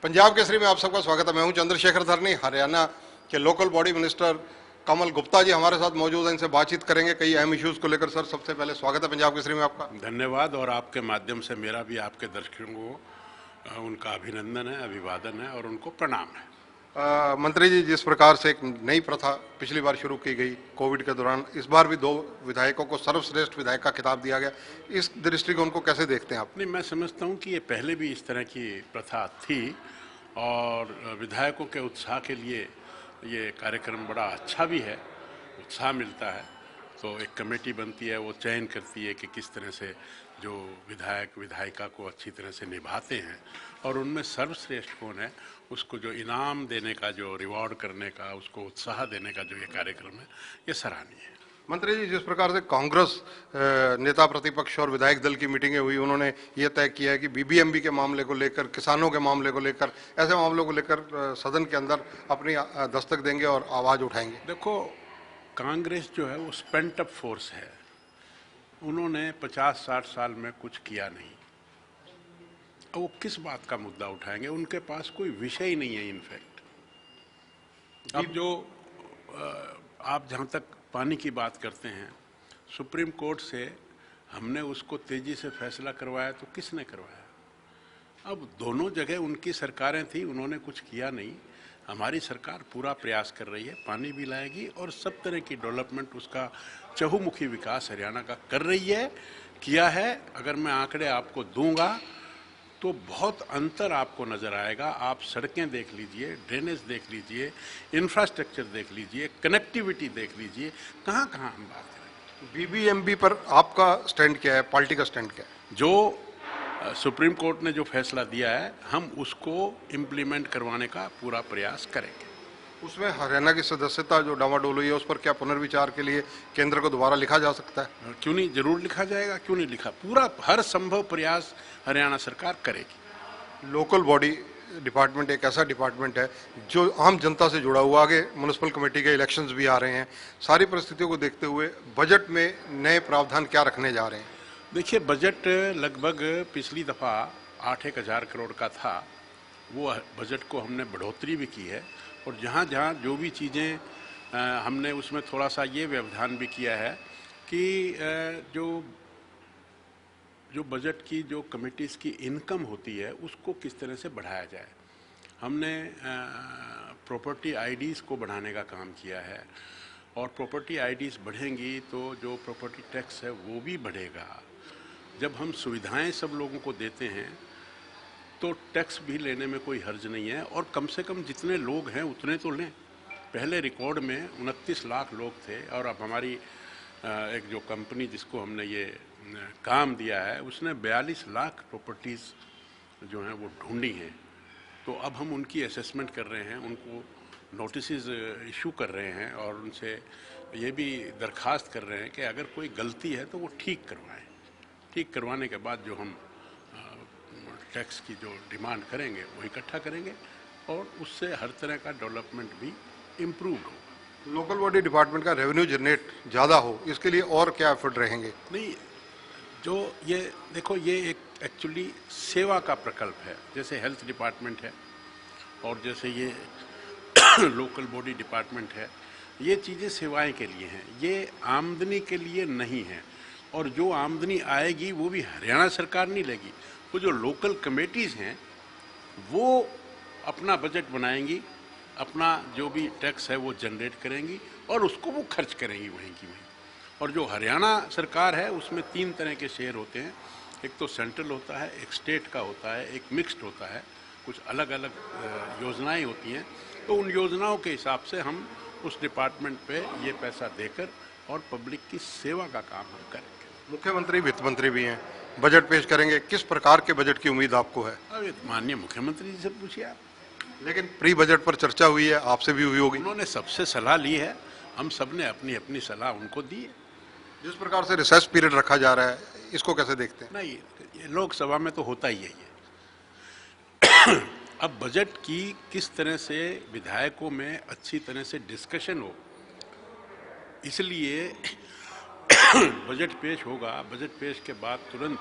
पंजाब केसरी में आप सबका स्वागत है। मैं हूं चंद्रशेखर धरनी। हरियाणा के लोकल बॉडी मिनिस्टर कमल गुप्ता जी हमारे साथ मौजूद हैं, इनसे बातचीत करेंगे कई अहम इश्यूज को लेकर। सर, सबसे पहले स्वागत है पंजाब केसरी में आपका। धन्यवाद। और आपके माध्यम से मेरा भी आपके दर्शकों को उनका अभिनंदन है, अभिवादन है और उनको प्रणाम है। मंत्री जी, जिस प्रकार से एक नई प्रथा पिछली बार शुरू की गई कोविड के दौरान, इस बार भी 2 विधायकों को सर्वश्रेष्ठ विधायक का खिताब दिया गया, इस दृष्टिकोण को कैसे देखते हैं आप? नहीं, मैं समझता हूँ कि ये पहले भी इस तरह की प्रथा थी और विधायकों के उत्साह के लिए ये कार्यक्रम बड़ा अच्छा भी है, उत्साह मिलता है। तो एक कमेटी बनती है, वो चयन करती है कि किस तरह से जो विधायक विधायिका को अच्छी तरह से निभाते हैं और उनमें सर्वश्रेष्ठ कौन है, उसको जो इनाम देने का, जो रिवॉर्ड करने का, उसको उत्साह देने का जो ये कार्यक्रम है, ये सराहनीय है। मंत्री जी, जिस प्रकार से कांग्रेस नेता प्रतिपक्ष और विधायक दल की मीटिंगें हुई, उन्होंने ये तय किया है कि बीबीएमबी के मामले को लेकर, किसानों के मामले को लेकर, ऐसे मामलों को लेकर सदन के अंदर अपनी दस्तक देंगे और आवाज उठाएंगे। देखो, कांग्रेस जो है वो स्पेंट अप फोर्स है। उन्होंने 50-60 साल में कुछ किया नहीं। अब वो किस बात का मुद्दा उठाएंगे? उनके पास कोई विषय ही नहीं है। इनफैक्ट अब जो आप जहाँ तक पानी की बात करते हैं, सुप्रीम कोर्ट से हमने उसको तेजी से फैसला करवाया, तो किसने करवाया? अब दोनों जगह उनकी सरकारें थी, उन्होंने कुछ किया नहीं। हमारी सरकार पूरा प्रयास कर रही है, पानी भी लाएगी और सब तरह की डेवलपमेंट, उसका चहुमुखी विकास हरियाणा का कर रही है, किया है। अगर मैं आंकड़े आपको दूंगा तो बहुत अंतर आपको नज़र आएगा। आप सड़कें देख लीजिए, ड्रेनेज देख लीजिए, इंफ्रास्ट्रक्चर देख लीजिए, कनेक्टिविटी देख लीजिए, कहाँ कहाँ हम बात करें। बीबीएमबी पर आपका स्टैंड क्या है, पार्टी का स्टैंड क्या है? जो सुप्रीम कोर्ट ने जो फैसला दिया है, हम उसको इम्प्लीमेंट करवाने का पूरा प्रयास करेंगे। उसमें हरियाणा की सदस्यता जो डामाडोल हुई है, उस पर क्या पुनर्विचार के लिए केंद्र को दोबारा लिखा जा सकता है? क्यों नहीं, जरूर लिखा जाएगा। क्यों नहीं लिखा? पूरा हर संभव प्रयास हरियाणा सरकार करेगी। लोकल बॉडी डिपार्टमेंट एक ऐसा डिपार्टमेंट है जो आम जनता से जुड़ा हुआ। आगे म्युनिसिपल कमेटी के इलेक्शंस भी आ रहे हैं। सारी परिस्थितियों को देखते हुए बजट में नए प्रावधान क्या रखने जा रहे हैं? देखिए, बजट लगभग पिछली दफ़ा 8-1 हज़ार करोड़ का था। वो बजट को हमने बढ़ोतरी भी की है और जहाँ जहाँ जो भी चीज़ें हमने उसमें थोड़ा सा ये व्यवधान भी किया है कि जो बजट की जो कमिटीज़ की इनकम होती है, उसको किस तरह से बढ़ाया जाए। हमने प्रॉपर्टी आईडीज़ को बढ़ाने का काम किया है और प्रॉपर्टी आईडीज़ बढ़ेंगी तो जो प्रॉपर्टी टैक्स है वो भी बढ़ेगा। जब हम सुविधाएं सब लोगों को देते हैं तो टैक्स भी लेने में कोई हर्ज नहीं है और कम से कम जितने लोग हैं उतने तो लें। पहले रिकॉर्ड में 29 लाख लोग थे और अब हमारी एक जो कंपनी जिसको हमने ये काम दिया है, उसने 42 लाख प्रॉपर्टीज़ जो हैं वो ढूंढी हैं। तो अब हम उनकी असेसमेंट कर रहे हैं, उनको नोटिस इशू कर रहे हैं और उनसे ये भी दरख्वास्त कर रहे हैं कि अगर कोई गलती है तो वो ठीक करवाएं। ठीक करवाने के बाद जो हम टैक्स की जो डिमांड करेंगे वो इकट्ठा करेंगे और उससे हर तरह का डेवलपमेंट भी इम्प्रूव होगा। लोकल बॉडी डिपार्टमेंट का रेवेन्यू जनरेट ज़्यादा हो, इसके लिए और क्या एफर्ट रहेंगे? नहीं, जो ये देखो, ये एक एक्चुअली सेवा का प्रकल्प है। जैसे हेल्थ डिपार्टमेंट है और जैसे ये लोकल बॉडी डिपार्टमेंट है, ये चीज़ें सेवाएं के लिए हैं, ये आमदनी के लिए नहीं है। और जो आमदनी आएगी वो भी हरियाणा सरकार नहीं लेगी। वो जो लोकल कमेटीज़ हैं वो अपना बजट बनाएंगी, अपना जो भी टैक्स है वो जनरेट करेंगी और उसको वो खर्च करेंगी वहीं की वहीं। और जो हरियाणा सरकार है उसमें 3 तरह के शेयर होते हैं। एक तो सेंट्रल होता है, एक स्टेट का होता है, एक मिक्स्ड होता है। कुछ अलग अलग योजनाएं होती हैं, तो उन योजनाओं के हिसाब से हम उस डिपार्टमेंट पे ये पैसा देकर और पब्लिक की सेवा का काम हम करेंगे। मुख्यमंत्री वित्त मंत्री भी हैं, बजट पेश करेंगे। किस प्रकार के बजट की उम्मीद आपको है? अब माननीय मुख्यमंत्री जी से पूछिए आप। लेकिन प्री बजट पर चर्चा हुई है, आपसे भी हुई होगी। उन्होंने सबसे सलाह ली है, हम सब ने अपनी अपनी सलाह उनको दी है। जिस प्रकार से रिसेस पीरियड रखा जा रहा है, इसको कैसे देखते हैं? नहीं, ये लोकसभा में तो होता ही है ये। अब बजट की किस तरह से विधायकों में अच्छी तरह से डिस्कशन हो, इसलिए बजट पेश होगा। बजट पेश के बाद तुरंत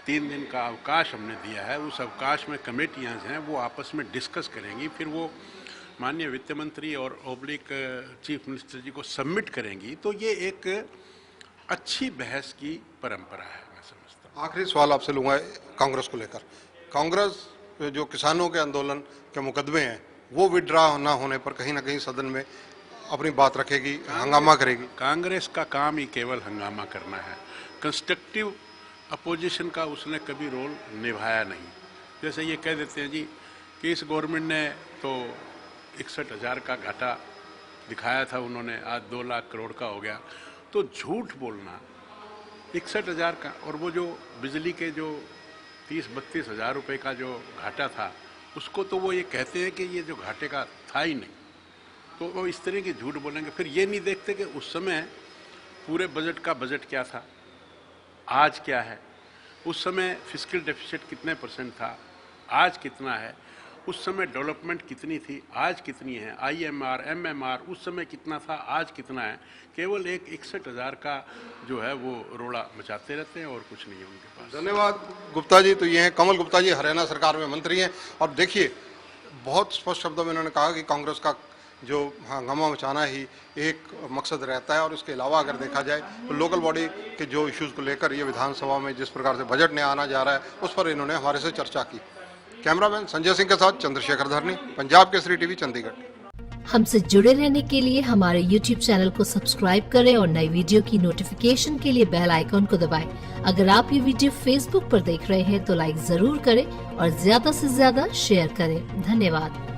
3 दिन का अवकाश हमने दिया है, उस अवकाश में कमेटियां जो हैं वो आपस में डिस्कस करेंगी, फिर वो माननीय वित्त मंत्री और ऑब्लिक चीफ मिनिस्टर जी को सबमिट करेंगी। तो ये एक अच्छी बहस की परंपरा है, मैं समझता हूँ। आखिरी सवाल आपसे लूंगा कांग्रेस को लेकर। कांग्रेस जो किसानों के आंदोलन के मुकदमे हैं वो विड्रॉ ना होने पर कहीं ना कहीं सदन में अपनी बात रखेगी, हंगामा करेगी। कांग्रेस का काम ही केवल हंगामा करना है। कंस्ट्रक्टिव अपोजिशन का उसने कभी रोल निभाया नहीं। जैसे ये कह देते हैं जी कि इस गवर्नमेंट ने तो 61,000 का घाटा दिखाया था उन्होंने, आज 2 लाख करोड़ का हो गया। तो झूठ बोलना 61,000 का, और वो जो बिजली के जो 30-32 हज़ार रुपये का जो घाटा था उसको तो वो ये कहते हैं कि ये जो घाटे का था ही नहीं। तो वो इस तरह की झूठ बोलेंगे। फिर ये नहीं देखते कि उस समय पूरे बजट का बजट क्या था, आज क्या है, उस समय फिस्कल डेफिसिट कितने % था, आज कितना है, उस समय डेवलपमेंट कितनी थी, आज कितनी है, IMR, MMR उस समय कितना था, आज कितना है। केवल एक 61,000 का जो है वो रोड़ा मचाते रहते हैं और कुछ नहीं है उनके पास। धन्यवाद गुप्ता जी। तो ये हैं कमल गुप्ता जी, हरियाणा सरकार में मंत्री हैं। और देखिए बहुत स्पष्ट शब्दों में इन्होंने कहा कि कांग्रेस का जो हंगामा मचाना ही एक मकसद रहता है, और इसके अलावा अगर देखा जाए तो लोकल बॉडी के जो इश्यूज़ को लेकर ये विधानसभा में जिस प्रकार से बजट ने आना जा रहा है उस पर इन्होंने हमारे से चर्चा की। कैमरामैन संजय सिंह के साथ चंद्रशेखर धरनी, पंजाब केसरी टीवी, चंडीगढ़। हमसे जुड़े रहने के लिए हमारे YouTube चैनल को सब्सक्राइब करें और नई वीडियो की नोटिफिकेशन के लिए बेल आइकॉन को दबाएं। अगर आप ये वीडियो Facebook पर देख रहे हैं तो लाइक जरूर करें और ज्यादा से ज्यादा शेयर करें। धन्यवाद।